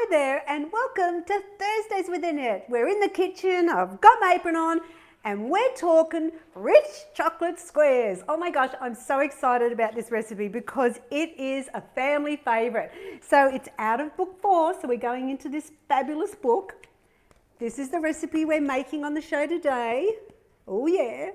Hi there and welcome to Thursdays with Annette. We're in the kitchen, I've got my apron on and we're talking rich chocolate squares. Oh my gosh, I'm so excited about this recipe because it is a family favourite. So it's out of book 4, so we're going into this fabulous book. This is the recipe we're making on the show today. Oh yeah.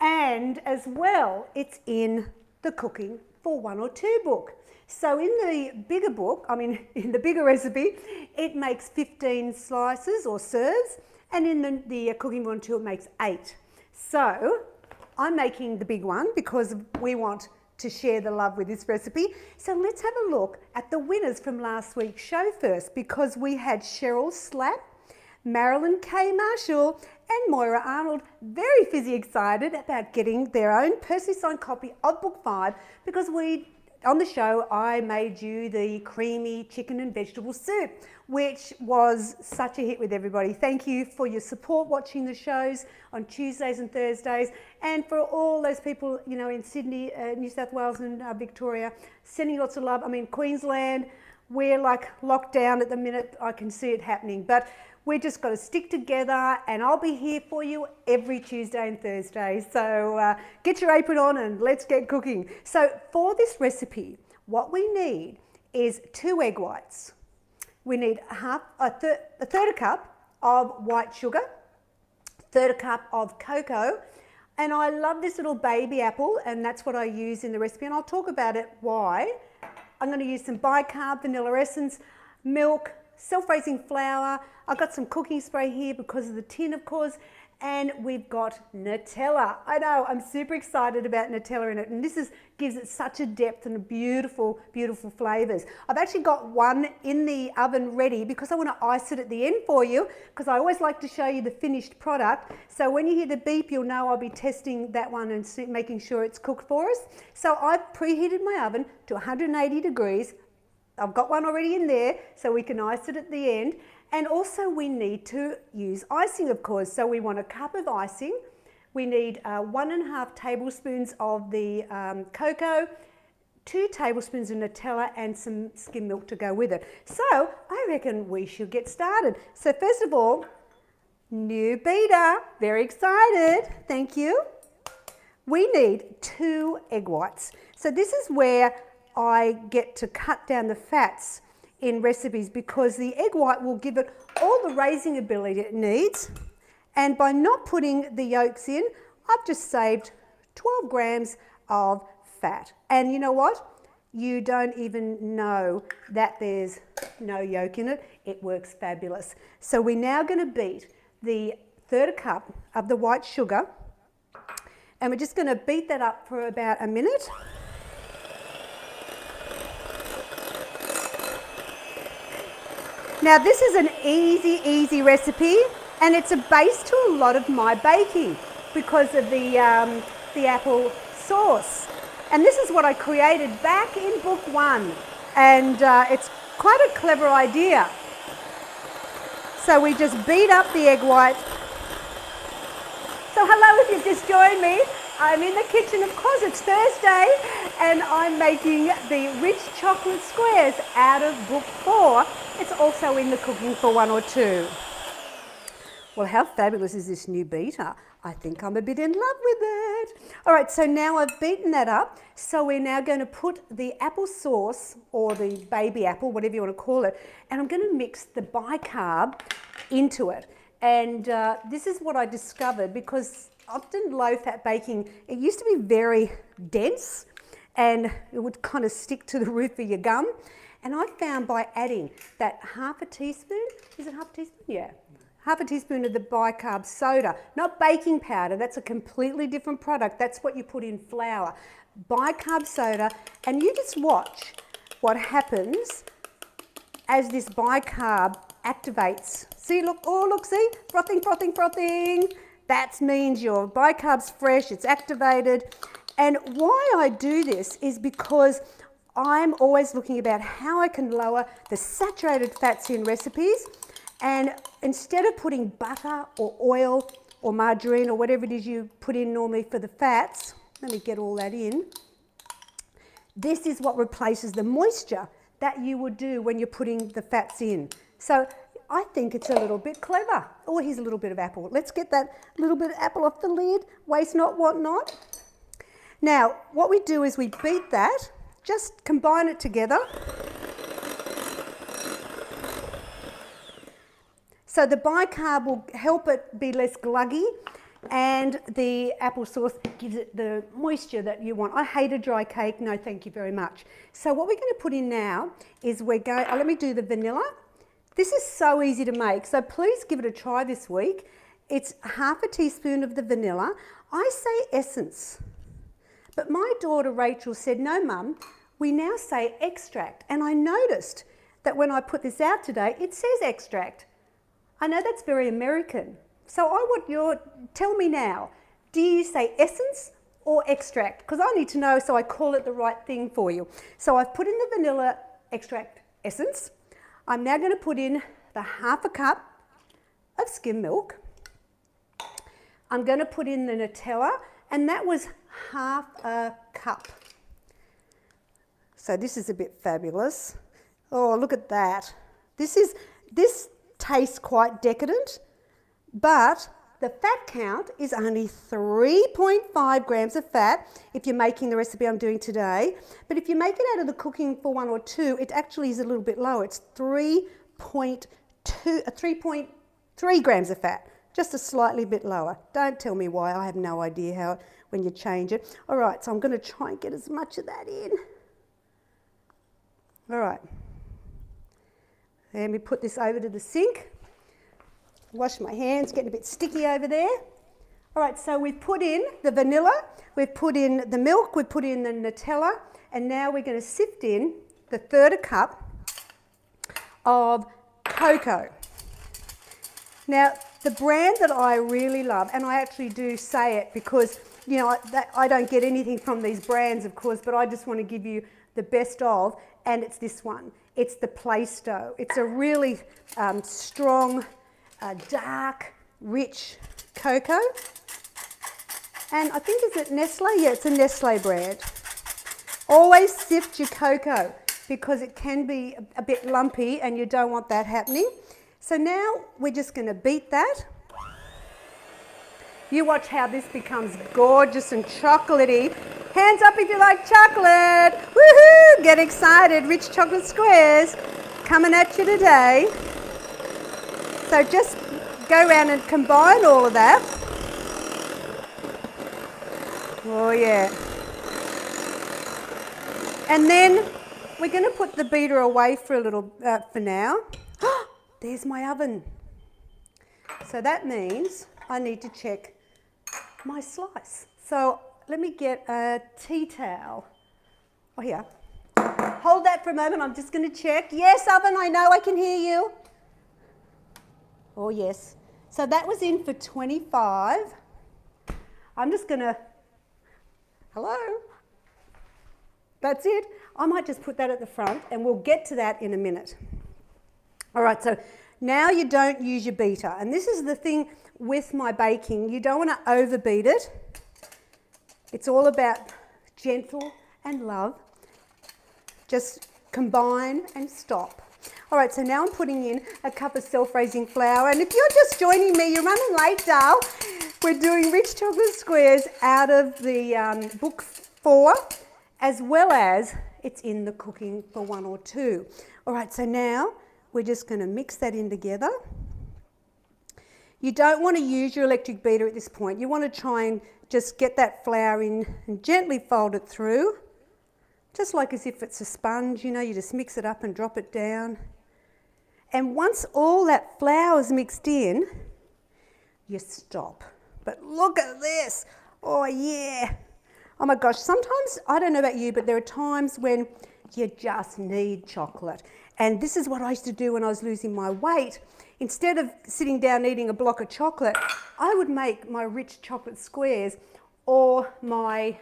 And as well, it's in the Cooking for 1 or 2 book. So in the bigger book, in the bigger recipe, it makes 15 slices or serves, and in the Cooking for 1 or 2 it makes 8. So I'm making the big one because we want to share the love with this recipe. So let's have a look at the winners from last week's show first, because we had Cheryl Slap, Marilyn K. Marshall and Moira Arnold very fizzy excited about getting their own personally signed copy of book 5, because on the show I made you the creamy chicken and vegetable soup, which was such a hit with everybody. Thank you for your support watching the shows on Tuesdays and Thursdays, and for all those people in Sydney, New South Wales and Victoria, sending lots of love. Queensland, we're like locked down at the minute. I can see it happening, but we just got to stick together, and I'll be here for you every Tuesday and Thursday. So get your apron on and let's get cooking. So for this recipe, what we need is 2 egg whites. We need a third a cup of white sugar, third a cup of cocoa, and I love this little baby apple, and that's what I use in the recipe, and I'll talk about it why. I'm going to use some bicarb vanilla essence, milk, self-raising flour. I've got some cooking spray here because of the tin, of course, and we've got Nutella. I know, I'm super excited about Nutella in it, and this gives it such a depth and beautiful, beautiful flavours. I've actually got one in the oven ready because I want to ice it at the end for you, because I always like to show you the finished product. So when you hear the beep, you'll know I'll be testing that one and making sure it's cooked for us. So I've preheated my oven to 180 degrees. I've got one already in there, so we can ice it at the end. And also we need to use icing, of course. So we want a cup of icing. We need 1.5 tablespoons of the cocoa, 2 tablespoons of Nutella and some skim milk to go with it. So I reckon we should get started. So first of all, new beater, very excited, thank you. We need 2 egg whites. So this is where I get to cut down the fats in recipes, because the egg white will give it all the raising ability it needs. And by not putting the yolks in, I've just saved 12 grams of fat. And you know what? You don't even know that there's no yolk in it. It works fabulous. So we're now going to beat the third cup of the white sugar, and we're just going to beat that up for about a minute. Now this is an easy recipe, and it's a base to a lot of my baking because of the apple sauce. And this is what I created back in book 1, and it's quite a clever idea. So we just beat up the egg white. So hello, if you've just joined me, I'm in the kitchen, of course it's Thursday, and I'm making the rich chocolate squares out of book 4. It's also in the Cooking for 1 or 2. Well, how fabulous is this new beater? I think I'm a bit in love with it. All right, so now I've beaten that up. So we're now going to put the apple sauce, or the baby apple, whatever you want to call it, and I'm going to mix the bicarb into it. And this is what I discovered, because often low-fat baking, it used to be very dense and it would kind of stick to the roof of your gum. And I found by adding that half a teaspoon, is it half a teaspoon? Yeah. Half a teaspoon of the bicarb soda, not baking powder, that's a completely different product. That's what you put in flour. Bicarb soda, and you just watch what happens as this bicarb activates. See, look, oh look, see, frothing, frothing, frothing. That means your bicarb's fresh, it's activated. And why I do this is because I'm always looking about how I can lower the saturated fats in recipes, and instead of putting butter or oil or margarine or whatever it is you put in normally for the fats, let me get all that in, this is what replaces the moisture that you would do when you're putting the fats in. So I think it's a little bit clever. Oh, here's a little bit of apple. Let's get that little bit of apple off the lid. Waste not, want not. Now, what we do is we beat that, just combine it together. So the bicarb will help it be less gluggy, and the applesauce gives it the moisture that you want. I hate a dry cake, no thank you very much. So what we're going to put in now is let me do the vanilla. This is so easy to make, so please give it a try this week. It's half a teaspoon of the vanilla. I say essence, but my daughter Rachel said, no mum, we now say extract. And I noticed that when I put this out today, it says extract. I know that's very American. So tell me now, do you say essence or extract? Because I need to know so I call it the right thing for you. So I've put in the vanilla extract essence. I'm now going to put in the half a cup of skim milk. I'm going to put in the Nutella, and that was half a cup. So this is a bit fabulous. Oh, look at that. This tastes quite decadent, but the fat count is only 3.5 grams of fat if you're making the recipe I'm doing today. But if you make it out of the cooking for 1 or 2, it actually is a little bit lower. It's 3.3 grams of fat, just a slightly bit lower. Don't tell me why, I have no idea how when you change it. All right, so I'm going to try and get as much of that in. All right. Let me put this over to the sink. Wash my hands, getting a bit sticky over there. All right, so we've put in the vanilla, we've put in the milk, we've put in the Nutella, and now we're going to sift in the 1/3 cup of cocoa. Now, the brand that I really love, and I actually do say it because, you know, I don't get anything from these brands, of course, but I just want to give you the best of, and it's this one. It's the Plaistow. It's a really strong, dark, rich cocoa. And I think, is it Nestle? Yeah, it's a Nestle brand. Always sift your cocoa because it can be a bit lumpy and you don't want that happening. So now we're just going to beat that. You watch how this becomes gorgeous and chocolatey. Hands up if you like chocolate. Woohoo! Get excited. Rich chocolate squares coming at you today. So just go around and combine all of that. Oh yeah. And then we're going to put the beater away for a little, for now. There's my oven. So that means I need to check my slice. So let me get a tea towel. Oh, here. Hold that for a moment. I'm just going to check. Yes, oven, I know I can hear you. Oh, yes. So that was in for 25. I'm just going to... Hello? That's it. I might just put that at the front and we'll get to that in a minute. All right, so now you don't use your beater. And this is the thing with my baking. You don't want to overbeat it. It's all about gentle and love. Just combine and stop. All right, so now I'm putting in a cup of self-raising flour. And if you're just joining me, you're running late, Dal. We're doing rich chocolate squares out of the book 4, as well as it's in the cooking for 1 or 2. All right, so now we're just going to mix that in together. You don't want to use your electric beater at this point. You want to try and just get that flour in and gently fold it through, just like as if it's a sponge, you know, you just mix it up and drop it down. And once all that flour is mixed in, you stop. But look at this. Oh yeah. Oh my gosh, sometimes, I don't know about you, but there are times when you just need chocolate. And this is what I used to do when I was losing my weight. Instead of sitting down eating a block of chocolate, I would make my rich chocolate squares or my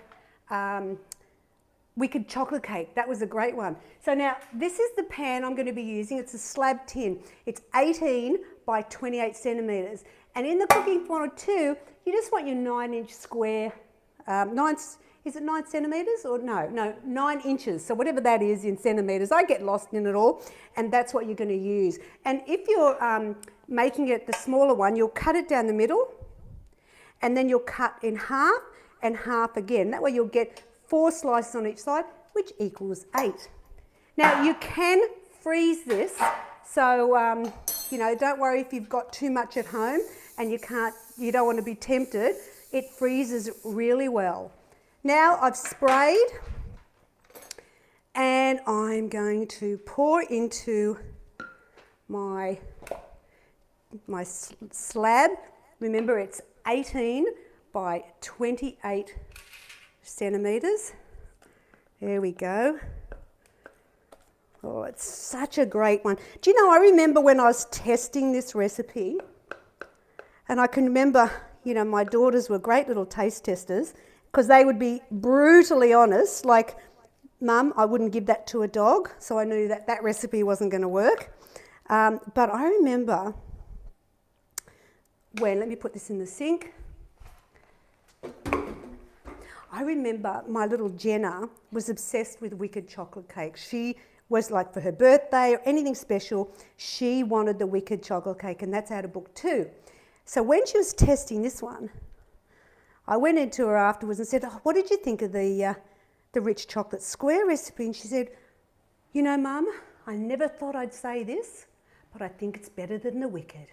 wicked chocolate cake. That was a great one. So now this is the pan I'm going to be using. It's a slab tin. It's 18 by 28 centimetres. And in the cooking for 1 or 2, you just want your 9-inch square, 9 is it 9 centimetres or no, 9 inches. So whatever that is in centimetres, I get lost in it all, and that's what you're going to use. And if you're making it the smaller one, you'll cut it down the middle, and then you'll cut in half and half again. That way you'll get 4 slices on each side, which equals 8. Now you can freeze this, so you know, don't worry if you've got too much at home and you don't want to be tempted. It freezes really well. Now I've sprayed, and I'm going to pour into my slab. Remember, it's 18 by 28 centimetres. There we go. Oh, it's such a great one. Do you know, I remember when I was testing this recipe, and I can remember, you know, my daughters were great little taste testers, because they would be brutally honest, like, Mum, I wouldn't give that to a dog, so I knew that that recipe wasn't going to work. But I remember when, let me put this in the sink. I remember my little Jenna was obsessed with Wicked chocolate cake. She was like, for her birthday or anything special, she wanted the Wicked chocolate cake, and that's out of book 2. So when she was testing this one, I went into her afterwards and said, oh, what did you think of the rich chocolate square recipe? And she said, you know, Mum, I never thought I'd say this, but I think it's better than the Wicked.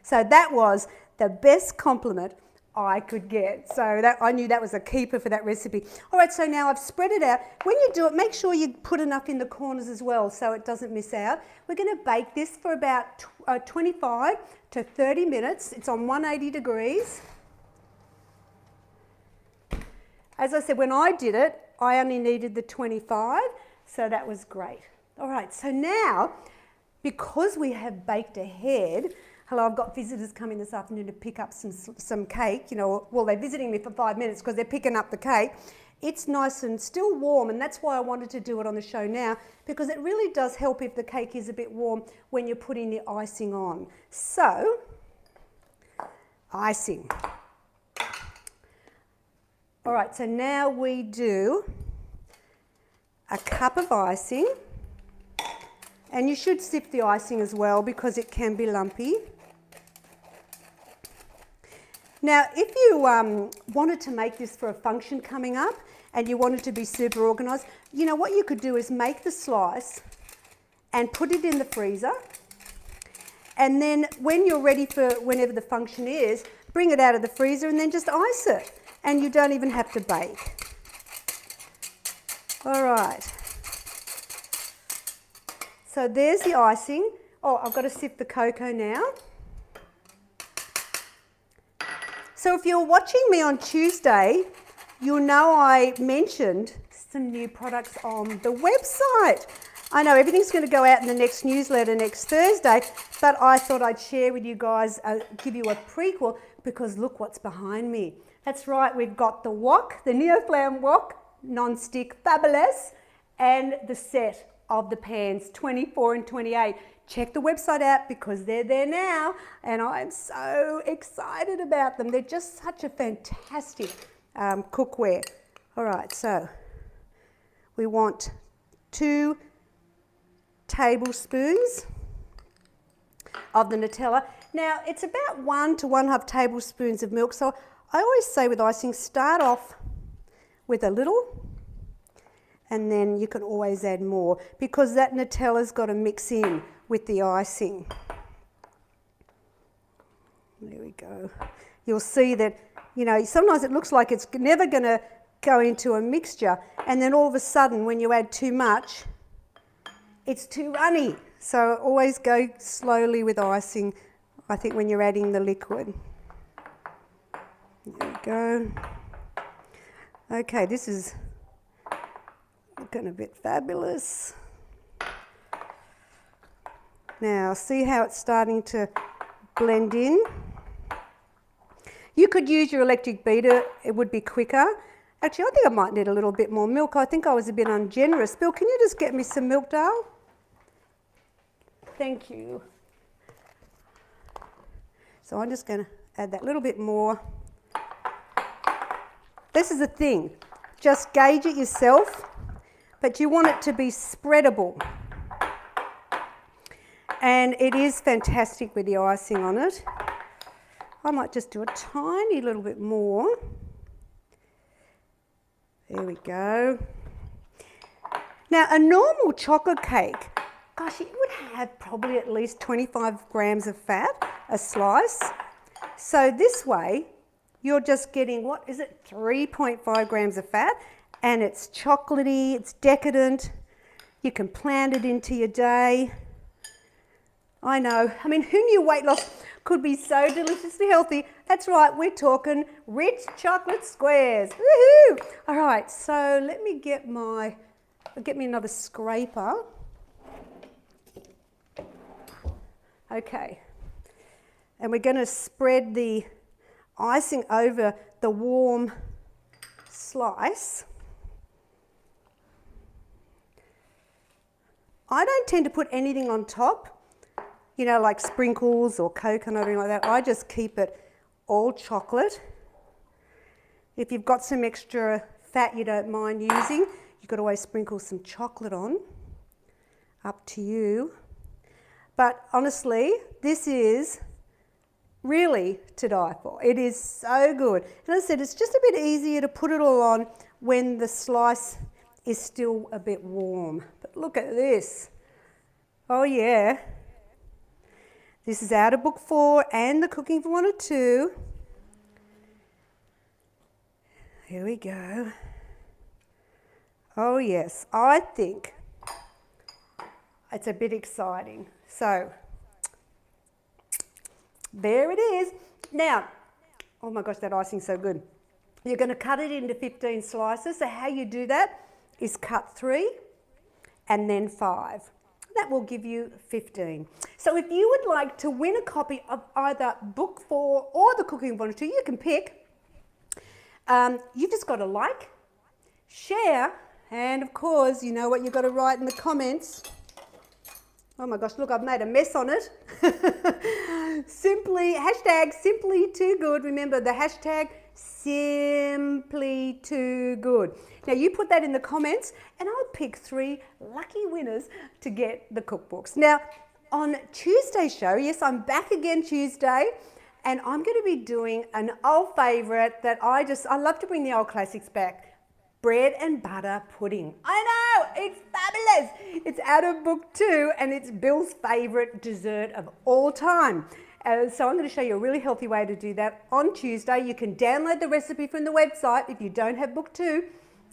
So that was the best compliment I could get. So that, I knew that was a keeper for that recipe. All right, so now I've spread it out. When you do it, make sure you put enough in the corners as well so it doesn't miss out. We're going to bake this for about 25 to 30 minutes. It's on 180 degrees. As I said, when I did it, I only needed the 25, so that was great. All right, so now, because we have baked ahead, hello, I've got visitors coming this afternoon to pick up some cake, you know, well, they're visiting me for 5 minutes because they're picking up the cake. It's nice and still warm, and that's why I wanted to do it on the show now, because it really does help if the cake is a bit warm when you're putting the icing on. So, icing. All right, so now we do a cup of icing, and you should sift the icing as well because it can be lumpy. Now, if you wanted to make this for a function coming up and you wanted to be super organised, you know what you could do is make the slice and put it in the freezer, and then when you're ready for whenever the function is, bring it out of the freezer and then just ice it. And you don't even have to bake. All right. So there's the icing. Oh, I've got to sift the cocoa now. So if you're watching me on Tuesday, you'll know I mentioned some new products on the website. I know everything's going to go out in the next newsletter next Thursday, but I thought I'd share with you guys, give you a prequel, because look what's behind me. That's right, we've got the wok, the Neoflam wok, non-stick, fabulous, and the set of the pans, 24 and 28. Check the website out because they're there now, and I'm so excited about them. They're just such a fantastic cookware. All right, so we want 2 tablespoons of the Nutella. Now, it's about 1 to 1.5 tablespoons of milk, so I always say with icing, start off with a little, and then you can always add more because that Nutella's got to mix in with the icing. There we go. You'll see that, you know, sometimes it looks like it's never going to go into a mixture, and then all of a sudden when you add too much, it's too runny. So always go slowly with icing, I think, when you're adding the liquid. There we go. Okay, this is looking a bit fabulous. Now, see how it's starting to blend in? You could use your electric beater, it would be quicker. Actually, I think I might need a little bit more milk. I think I was a bit ungenerous. Bill, can you just get me some milk, Dale? Thank you. So I'm just going to add that little bit more. This is the thing. just gauge it yourself, but you want it to be spreadable. And it is fantastic with the icing on it. I might just do a tiny little bit more. There we go. Now, a normal chocolate cake, gosh, it would have probably at least 25 grams of fat, a slice. So this way, you're just getting, what is it, 3.5 grams of fat, and it's chocolatey, it's decadent. You can plan it into your day. I know, I mean, who knew weight loss could be so deliciously healthy? That's right, we're talking rich chocolate squares. Woohoo! All right, so let me get me another scraper. Okay, and we're going to spread the icing over the warm slice. I don't tend to put anything on top, you know, like sprinkles or coconut or anything like that. I just keep it all chocolate. If you've got some extra fat you don't mind using, you could always sprinkle some chocolate on. Up to you. But honestly, this is really to die for. It is so good. And as I said, it's just a bit easier to put it all on when the slice is still a bit warm. But look at this. Oh yeah. This is out of book 4 and the Cooking for 1 or 2. Here we go. Oh yes, I think it's a bit exciting. So, there it is. Now, oh my gosh, that icing's so good. You're going to cut it into 15 slices. So how you do that is cut 3 and then 5. That will give you 15. So if you would like to win a copy of either book 4 or the Cooking for 1 or 2, you can pick. You've just got to like, share, and of course, you know what you've got to write in the comments. Oh my gosh, look, I've made a mess on it. Simply, hashtag simply too good. Remember the hashtag simply too good. Now you put that in the comments and I'll pick 3 lucky winners to get the cookbooks. Now on Tuesday's show, yes, I'm back again Tuesday, and I'm going to be doing an old favourite that I love to bring the old classics back. Bread and butter pudding. I know, it's fabulous. It's out of book 2 and it's Bill's favourite dessert of all time. So I'm going to show you a really healthy way to do that on Tuesday. You can download the recipe from the website if you don't have book 2,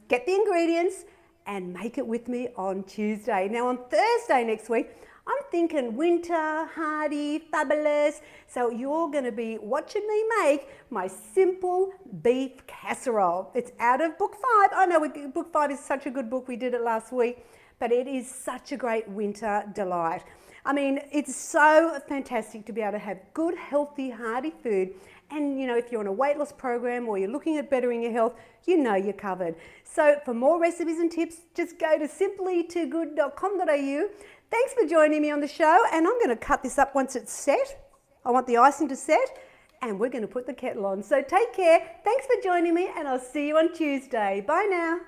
get the ingredients and make it with me on Tuesday. Now on Thursday next week, I'm thinking winter, hearty, fabulous. So you're going to be watching me make my simple beef casserole. It's out of book 5. I know book 5 is such a good book. We did it last week, but it is such a great winter delight. I mean, it's so fantastic to be able to have good, healthy, hearty food. And, you know, if you're on a weight loss program or you're looking at bettering your health, you know you're covered. So for more recipes and tips, just go to simplytoogood.com.au. Thanks for joining me on the show, and I'm going to cut this up once it's set. I want the icing to set, and we're going to put the kettle on. So take care. Thanks for joining me, and I'll see you on Tuesday. Bye now.